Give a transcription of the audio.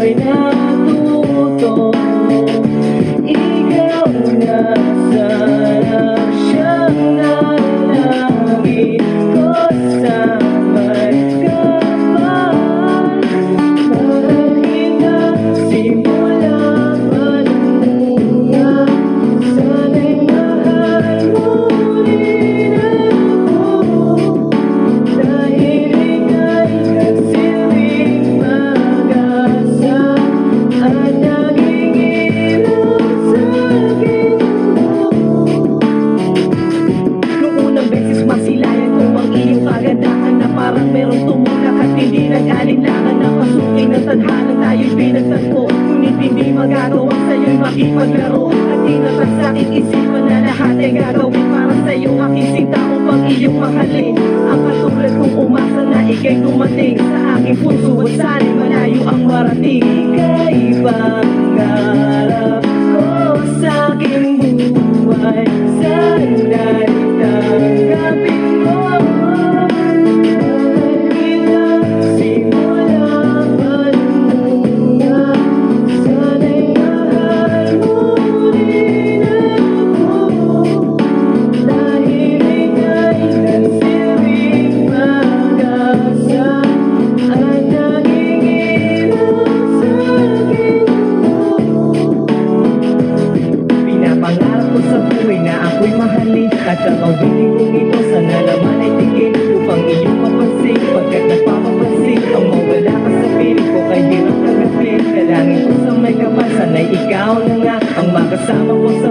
ako'y natuto. Ikaw na sana siyang nalangin ko, sabay ka pa. Marahil na simula pa ng una, sana'y mahal mo rin ako. Dahil ika'y nagsilbing pag-asa at naging ilaw sa aking buhay. Noong unang beses masilayan ko ang iyong kagandahan, na parang merong tumulak at hindi nag-alinlangan, na pasukin ng tadhana tayo'y pinagtagpo. Ngunit hindi magagawa sa'yo'y makipaglaro, at di naman sa'king isipan na lahat ay gagawin para sa'yo, aking sinta upang iyong mahalin. Ang katulad kong umasa na ika'y dumating sa aking puso, at sana'y malayo ang marating. Ika'y pangarap ko sa aking buhay, sana'y tanggapin mo. Dahil na simula pa ng una, sana'y mahal mo rin ako. Dahil ika'y nagsilbing pag-asa at naging ilaw sa aking buhay. Pinapangarap ko sa buhay na ako'y mahalin, at ang awitin kong ito sana naman ay tingin upang iyong mapansin, pagkat napapapansin ang mawala ka sa piling ko, kay hirap tanggapin. Dalangin ko sa may kapal, sana'y ikaw na nga ang makasama ko sa